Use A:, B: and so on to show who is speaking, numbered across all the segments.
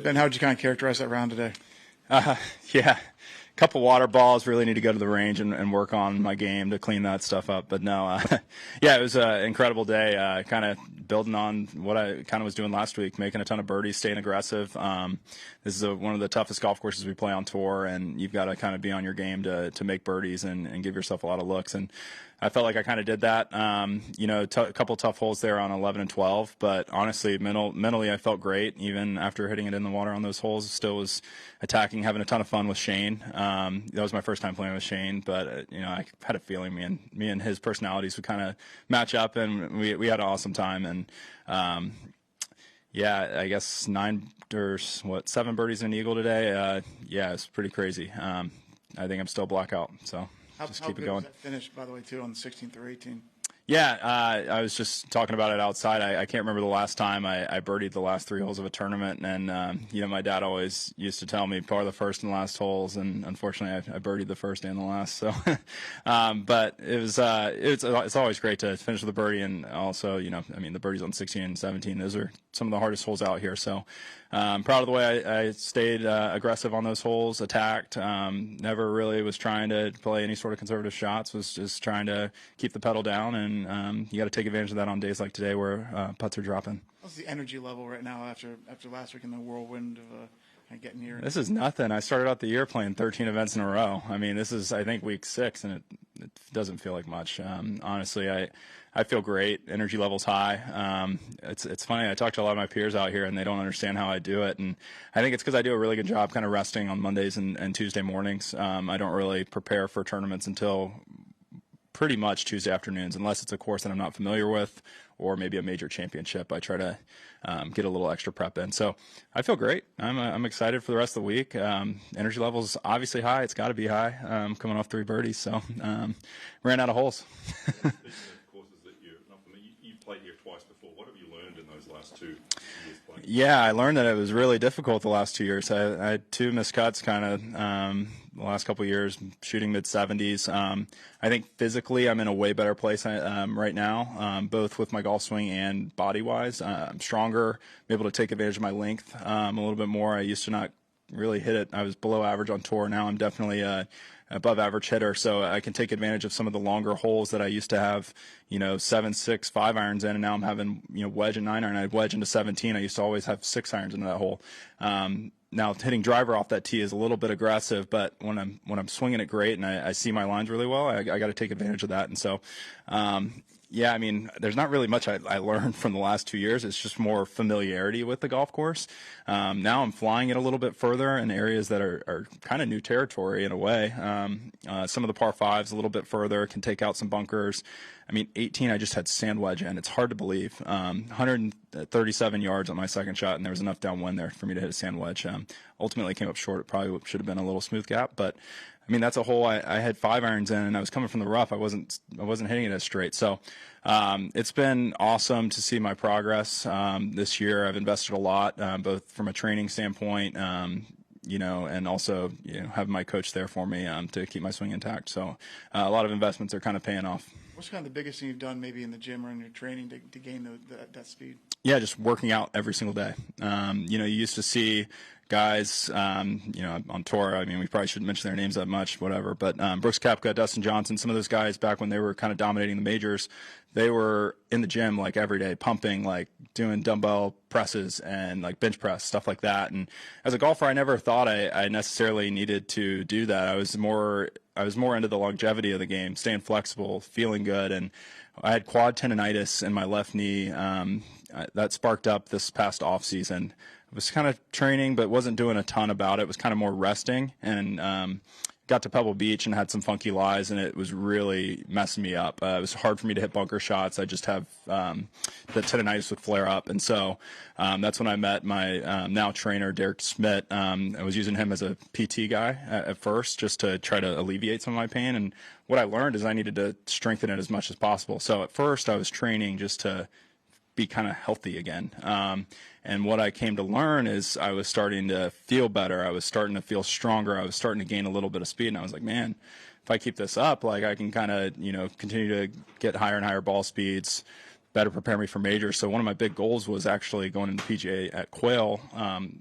A: Ben, how would you kind of characterize that round today?
B: Yeah, a couple water balls. Really need to go to the range and work on my game to clean that stuff up. But no, yeah, it was an incredible day. Kind of building on what I kind of was doing last week, making a ton of birdies, staying aggressive. This is one of the toughest golf courses we play on tour, and you've got to kind of be on your game to make birdies and give yourself a lot of looks. And I felt like I kind of did that. A couple tough holes there on 11 and 12, but honestly, mentally I felt great. Even after hitting it in the water on those holes, still was attacking, having a ton of fun with Shane. That was my first time playing with Shane, but I had a feeling me and his personalities would kind of match up, and we had an awesome time. And yeah, I guess 7 birdies and an eagle today. Yeah, it's pretty crazy. I think I'm still blackout, so. Just keep it going.
A: Was that finish, by the way, too, on the 16th or 18th?
B: Yeah, I was just talking about it outside. I can't remember the last time I birdied the last 3 holes of a tournament, and my dad always used to tell me par the first and last holes, and unfortunately I birdied the first and the last. So, but it's always great to finish with a birdie, and also the birdies on 16 and 17, those are some of the hardest holes out here. So, proud of the way I stayed aggressive on those holes, attacked. Never really was trying to play any sort of conservative shots. Was just trying to keep the pedal down, and you got to take advantage of that on days like today where putts are dropping.
A: What's the energy level right now after last week in the whirlwind of getting here?
B: This is nothing. I started out the year playing 13 events in a row. I mean, this is, I think, week 6, and it doesn't feel like much. Honestly, I feel great. Energy level's high. It's funny. I talk to a lot of my peers out here, and they don't understand how I do it. And I think it's because I do a really good job kind of resting on Mondays and Tuesday mornings. I don't really prepare for tournaments until pretty much Tuesday afternoons, unless it's a course that I'm not familiar with or maybe a major championship. I try to get a little extra prep in. So I feel great. I'm excited for the rest of the week. Energy level's obviously high. It's got to be high. Coming off 3 birdies, so ran out of holes.
C: You've played here twice before. What have you learned in those last 2 years playing?
B: Yeah, I learned that it was really difficult the last 2 years. I had 2 missed cuts kind of the last couple of years, shooting mid-70s. I think physically I'm in a way better place right now, both with my golf swing and body-wise. I'm stronger. I'm able to take advantage of my length a little bit more. I used to not really hit it. I was below average on tour. Now I'm definitely above average hitter, so I can take advantage of some of the longer holes that I used to have, 7, 6, 5 irons in, and now I'm having, wedge and 9 iron. I wedge into 17. I used to always have 6 irons into that hole. Now hitting driver off that tee is a little bit aggressive, but when I'm swinging it great and I see my lines really well, I got to take advantage of that. And so, yeah, I mean, there's not really much I learned from the last 2 years. It's just more familiarity with the golf course. Now I'm flying it a little bit further in areas that are kind of new territory in a way. Some of the par 5s a little bit further, can take out some bunkers. I mean, 18, I just had sand wedge in. It's hard to believe. 137 yards on my second shot, and there was enough downwind there for me to hit a sand wedge. Ultimately came up short. It probably should have been a little smooth gap, but I mean, that's a hole I had 5 irons in, and I was coming from the rough. I wasn't hitting it as straight. So it's been awesome to see my progress this year. I've invested a lot, both from a training standpoint, and also having my coach there for me to keep my swing intact. So a lot of investments are kind of paying off.
A: What's kind of the biggest thing you've done maybe in the gym or in your training to gain that speed?
B: Yeah, just working out every single day. You used to see guys, on tour. I mean, we probably shouldn't mention their names that much, whatever. But Brooks Koepka, Dustin Johnson, some of those guys back when they were kind of dominating the majors, they were in the gym like every day, pumping, like doing dumbbell presses and like bench press, stuff like that. And as a golfer, I never thought I necessarily needed to do that. I was more into the longevity of the game, staying flexible, feeling good. And I had quad tendonitis in my left knee. That sparked up this past off season. I was kind of training, but wasn't doing a ton about it. It was kind of more resting, and got to Pebble Beach and had some funky lies, and it was really messing me up. It was hard for me to hit bunker shots. I just have the tendonitis would flare up, and so that's when I met my now trainer, Derek Schmidt. I was using him as a PT guy at first, just to try to alleviate some of my pain. And what I learned is I needed to strengthen it as much as possible. So at first I was training just to be kind of healthy again. And what I came to learn is I was starting to feel better. I was starting to feel stronger. I was starting to gain a little bit of speed. And I was like, man, if I keep this up, like I can kind of, continue to get higher and higher ball speeds, better prepare me for majors. So one of my big goals was actually going into PGA at Quail,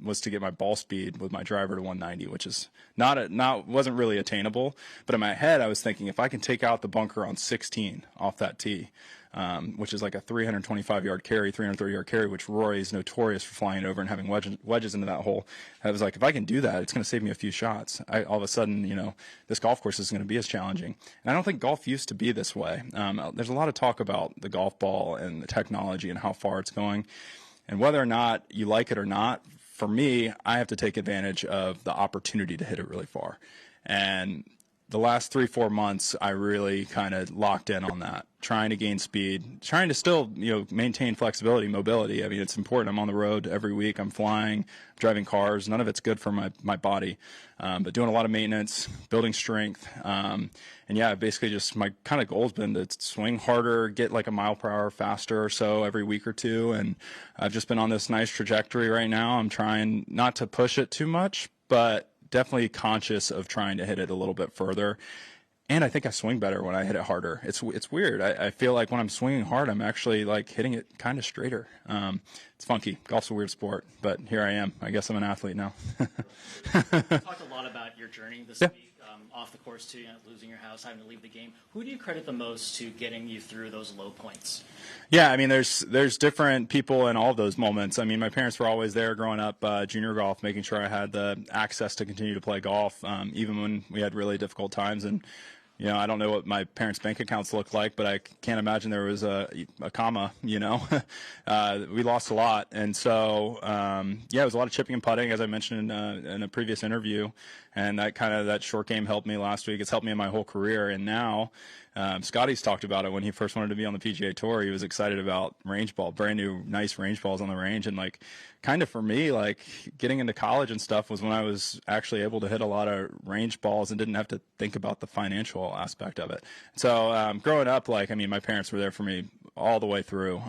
B: was to get my ball speed with my driver to 190, which is wasn't really attainable. But in my head, I was thinking if I can take out the bunker on 16 off that tee, which is like a 325-yard carry, 330-yard carry, which Rory is notorious for flying over and having wedges into that hole. I was like, if I can do that, it's going to save me a few shots. All of a sudden, this golf course is going to be as challenging. And I don't think golf used to be this way. There's a lot of talk about the golf ball and the technology and how far it's going. And whether or not you like it or not, for me, I have to take advantage of the opportunity to hit it really far. And the last 3-4 months, I really kind of locked in on that, trying to gain speed, trying to still, maintain flexibility, mobility. I mean, it's important. I'm on the road every week. I'm flying, driving cars. None of it's good for my body, but doing a lot of maintenance, building strength. And yeah, basically just my kind of goal has been to swing harder, get like a mile per hour faster or so every week or two. And I've just been on this nice trajectory right now. I'm trying not to push it too much, but definitely conscious of trying to hit it a little bit further. And I think I swing better when I hit it harder. It's weird. I feel like when I'm swinging hard, I'm actually like hitting it kind of straighter. It's funky. Golf's a weird sport, but here I am. I guess I'm an athlete now.
D: You talked a lot about your journey this week, off the course too, losing your house, having to leave the game. Who do you credit the most to getting you through those low points?
B: Yeah, I mean, there's different people in all of those moments. I mean, my parents were always there growing up, junior golf, making sure I had the access to continue to play golf, even when we had really difficult times. And I don't know what my parents' bank accounts looked like, but I can't imagine there was a comma, we lost a lot. And so, it was a lot of chipping and putting, as I mentioned in a previous interview. And that short game helped me last week. It's helped me in my whole career. And now, Scotty's talked about it when he first wanted to be on the PGA Tour. He was excited about range ball, brand new, nice range balls on the range. And kind of for me, getting into college and stuff was when I was actually able to hit a lot of range balls and didn't have to think about the financial aspect of it. So growing up, my parents were there for me all the way through.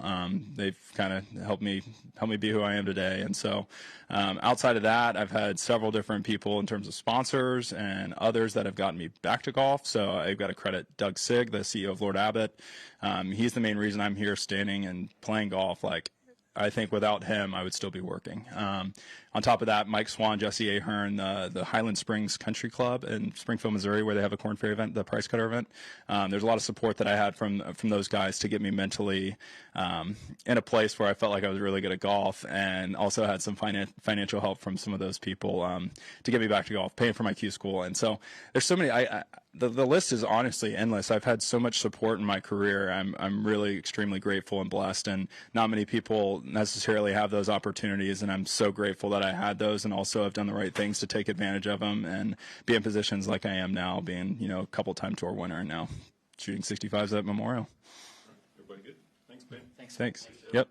B: They've kind of helped me be who I am today. And so outside of that, I've had several different people in terms of sponsors and others that have gotten me back to golf. So I've got to credit Doug Sigg, the CEO of Lord Abbott. He's the main reason I'm here standing and playing golf. I think without him, I would still be working. On top of that, Mike Swan, Jesse Ahern, the Highland Springs Country Club in Springfield, Missouri, where they have a Corn Ferry event, the Price Cutter event. There's a lot of support that I had from those guys to get me mentally in a place where I felt like I was really good at golf, and also had some financial help from some of those people to get me back to golf, paying for my Q school. And so there's so many. The list is honestly endless. I've had so much support in my career. I'm really extremely grateful and blessed, and not many people necessarily have those opportunities, and I'm so grateful that I had those, and also have done the right things to take advantage of them and be in positions like I am now, being a couple-time tour winner and now shooting 65s at Memorial.
C: Everybody good? Thanks, Ben.
D: Thanks.
B: Yep.